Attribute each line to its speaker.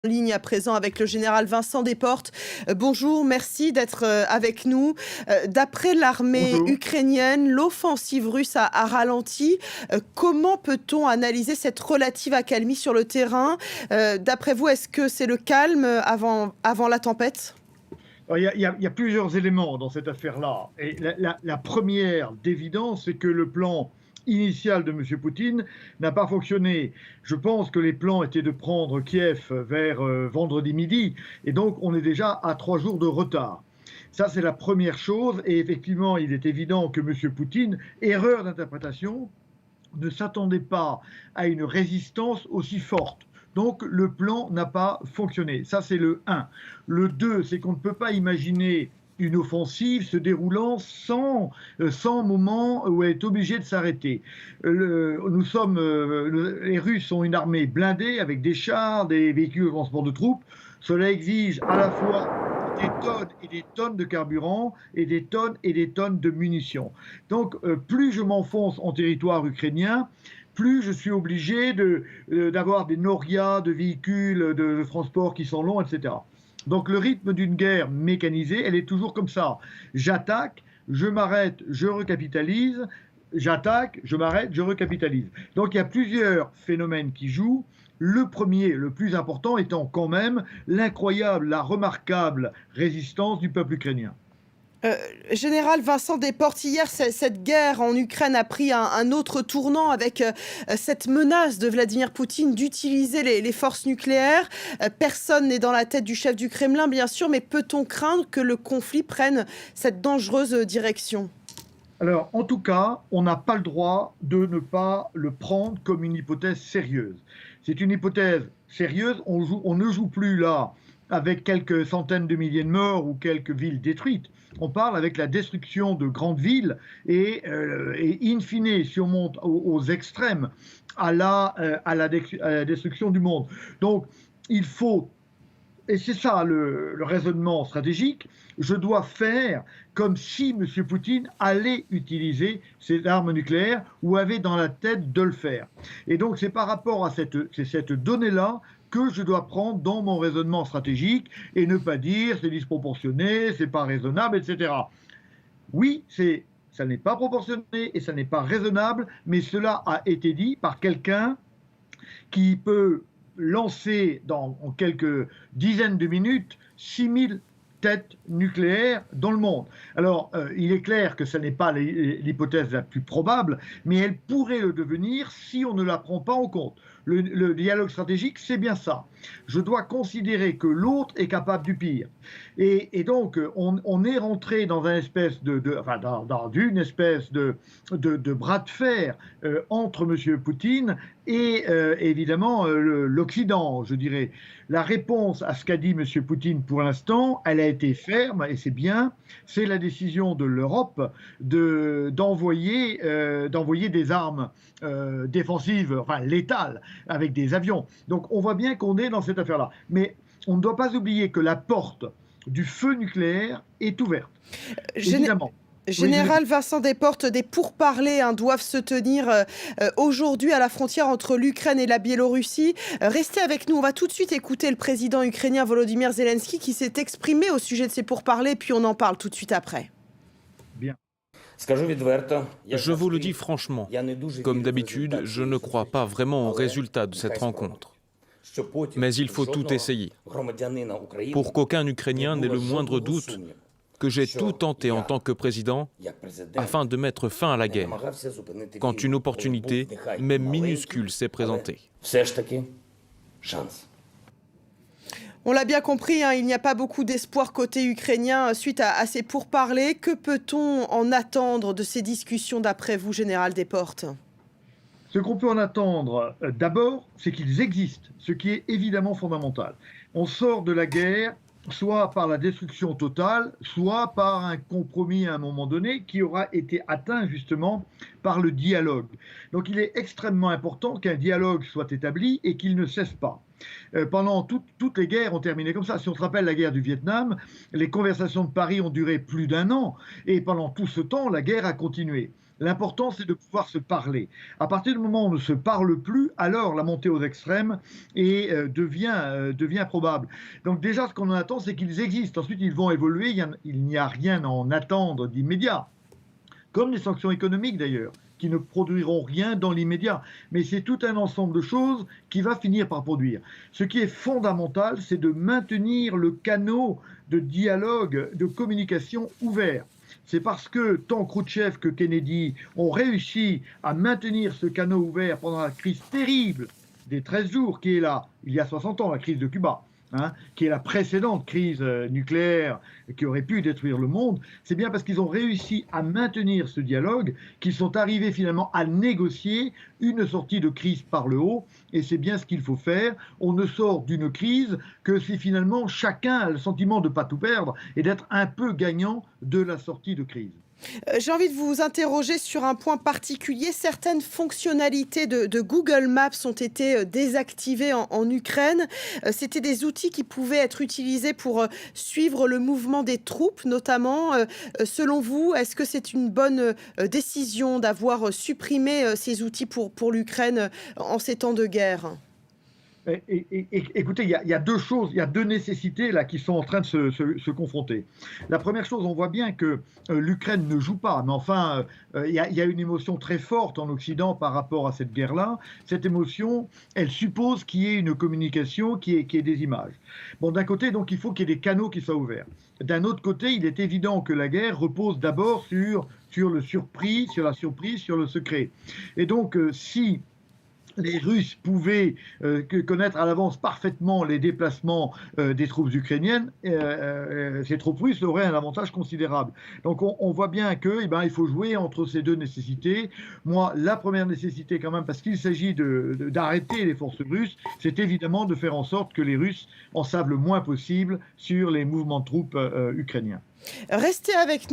Speaker 1: En ligne à présent avec le général Vincent Desportes. Bonjour, merci d'être avec nous. D'après l'armée
Speaker 2: Bonjour.
Speaker 1: ukrainienne, l'offensive russe a ralenti. Comment peut-on analyser cette relative accalmie sur le terrain? D'après vous, est-ce que c'est le calme avant la tempête?
Speaker 2: Alors, il y a plusieurs éléments dans cette affaire-là. Et la première d'évidence, c'est que le plan initial de M. Poutine n'a pas fonctionné. Je pense que les plans étaient de prendre Kiev vers vendredi midi, et donc on est déjà à 3 jours de retard. Ça, c'est la première chose, et effectivement, il est évident que M. Poutine, erreur d'interprétation, ne s'attendait pas à une résistance aussi forte. Donc le plan n'a pas fonctionné. Ça, c'est le 1. Le 2, c'est qu'on ne peut pas imaginer une offensive se déroulant sans moment où elle est obligée de s'arrêter. Les Russes ont une armée blindée avec des chars, des véhicules de transport de troupes. Cela exige à la fois des tonnes et des tonnes de carburant et des tonnes et des tonnes de munitions. Donc, plus je m'enfonce en territoire ukrainien, plus je suis obligé d'avoir des norias de véhicules de transport qui sont longs, etc. Donc le rythme d'une guerre mécanisée, elle est toujours comme ça. J'attaque, je m'arrête, je recapitalise, j'attaque, je m'arrête, je recapitalise. Donc il y a plusieurs phénomènes qui jouent. Le premier, le plus important, étant quand même l'incroyable, la remarquable résistance du peuple ukrainien.
Speaker 1: Euh, Général Vincent Desportes, hier, cette guerre en Ukraine a pris un autre tournant avec cette menace de Vladimir Poutine d'utiliser les forces nucléaires. Personne n'est dans la tête du chef du Kremlin, bien sûr, mais peut-on craindre que le conflit prenne cette dangereuse direction?
Speaker 2: Alors, en tout cas, on n'a pas le droit de ne pas le prendre comme une hypothèse sérieuse. C'est une hypothèse sérieuse, on ne joue plus là avec quelques centaines de milliers de morts ou quelques villes détruites. On parle avec la destruction de grandes villes et in fine, si on monte aux extrêmes, à la destruction du monde. Donc, il faut, et c'est ça le raisonnement stratégique, je dois faire comme si M. Poutine allait utiliser ses armes nucléaires ou avait dans la tête de le faire. Et donc c'est par rapport à cette donnée-là que je dois prendre dans mon raisonnement stratégique et ne pas dire c'est disproportionné, c'est pas raisonnable, etc. Oui, ça n'est pas proportionné et ça n'est pas raisonnable, mais cela a été dit par quelqu'un qui peut lancer en quelques dizaines de minutes 6000 têtes nucléaires dans le monde. Alors, il est clair que ce n'est pas l'hypothèse la plus probable, mais elle pourrait le devenir si on ne la prend pas en compte. Le dialogue stratégique, c'est bien ça. Je dois considérer que l'autre est capable du pire. Et donc, on est rentré dans une espèce de bras de fer entre M. Poutine et évidemment l'Occident, je dirais. La réponse à ce qu'a dit M. Poutine pour l'instant, elle a été ferme et c'est bien. C'est la décision de l'Europe d'envoyer des armes défensives, enfin létales, avec des avions. Donc on voit bien qu'on est dans cette affaire-là. Mais on ne doit pas oublier que la porte du feu nucléaire est ouverte,
Speaker 1: Géné-
Speaker 2: évidemment. Oui, je l'écoute.
Speaker 1: Général Vincent Desportes, des pourparlers doivent se tenir aujourd'hui à la frontière entre l'Ukraine et la Biélorussie. Restez avec nous, on va tout de suite écouter le président ukrainien Volodymyr Zelensky qui s'est exprimé au sujet de ces pourparlers, puis on en parle tout de suite après.
Speaker 2: Bien.
Speaker 3: Je vous le dis franchement, comme d'habitude, je ne crois pas vraiment au résultat de cette rencontre. Mais il faut tout essayer, pour qu'aucun Ukrainien n'ait le moindre doute que j'ai tout tenté en tant que président afin de mettre fin à la guerre, quand une opportunité, même minuscule, s'est présentée.
Speaker 1: On l'a bien compris, il n'y a pas beaucoup d'espoir côté ukrainien suite à ces pourparlers. Que peut-on en attendre de ces discussions d'après vous, Général Desportes?
Speaker 2: Ce qu'on peut en attendre, d'abord, c'est qu'ils existent, ce qui est évidemment fondamental. On sort de la guerre soit par la destruction totale, soit par un compromis à un moment donné qui aura été atteint justement par le dialogue. Donc il est extrêmement important qu'un dialogue soit établi et qu'il ne cesse pas. Pendant toutes les guerres ont terminé comme ça. Si on se rappelle la guerre du Vietnam, les conversations de Paris ont duré plus d'1 an et pendant tout ce temps, la guerre a continué. L'important, c'est de pouvoir se parler. À partir du moment où on ne se parle plus, alors la montée aux extrêmes devient probable. Donc déjà, ce qu'on en attend, c'est qu'ils existent. Ensuite, ils vont évoluer. Il n'y a rien à en attendre d'immédiat. Comme les sanctions économiques d'ailleurs, qui ne produiront rien dans l'immédiat. Mais c'est tout un ensemble de choses qui va finir par produire. Ce qui est fondamental, c'est de maintenir le canal de dialogue, de communication ouvert. C'est parce que tant Khrouchtchev que Kennedy ont réussi à maintenir ce canal ouvert pendant la crise terrible des 13 jours, qui est là, il y a 60 ans, la crise de Cuba, qui est la précédente crise nucléaire qui aurait pu détruire le monde, c'est bien parce qu'ils ont réussi à maintenir ce dialogue qu'ils sont arrivés finalement à négocier une sortie de crise par le haut, et c'est bien ce qu'il faut faire. On ne sort d'une crise que si finalement chacun a le sentiment de ne pas tout perdre et d'être un peu gagnant de la sortie de crise.
Speaker 1: J'ai envie de vous interroger sur un point particulier. Certaines fonctionnalités de Google Maps ont été désactivées en Ukraine. C'était des outils qui pouvaient être utilisés pour suivre le mouvement des troupes, notamment. Selon vous, est-ce que c'est une bonne décision d'avoir supprimé ces outils pour l'Ukraine en ces temps de guerre ?
Speaker 2: Écoutez, il y a deux choses, il y a deux nécessités là qui sont en train de se confronter. La première chose, on voit bien que l'Ukraine ne joue pas, mais enfin, il y a une émotion très forte en Occident par rapport à cette guerre-là. Cette émotion, elle suppose qu'il y ait une communication qui ait des images. Bon, d'un côté, donc, il faut qu'il y ait des canaux qui soient ouverts. D'un autre côté, il est évident que la guerre repose d'abord sur la surprise, sur le secret. Et donc, si les Russes pouvaient connaître à l'avance parfaitement les déplacements des troupes ukrainiennes, ces troupes russes auraient un avantage considérable. Donc on voit bien qu'il faut jouer entre ces deux nécessités. Moi, la première nécessité quand même, parce qu'il s'agit d'arrêter les forces russes, c'est évidemment de faire en sorte que les Russes en savent le moins possible sur les mouvements de troupes ukrainiens.
Speaker 1: Restez avec nous.